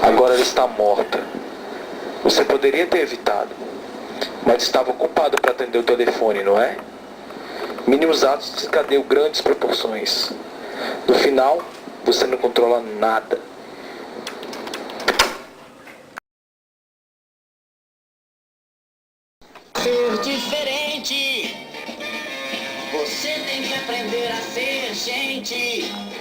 Agora ela está morta. Você poderia ter evitado, mas estava ocupado para atender o telefone, não é? Mínimos atos desencadeiam grandes proporções. No final, você não controla nada. Ser diferente. Você tem que aprender a ser gente.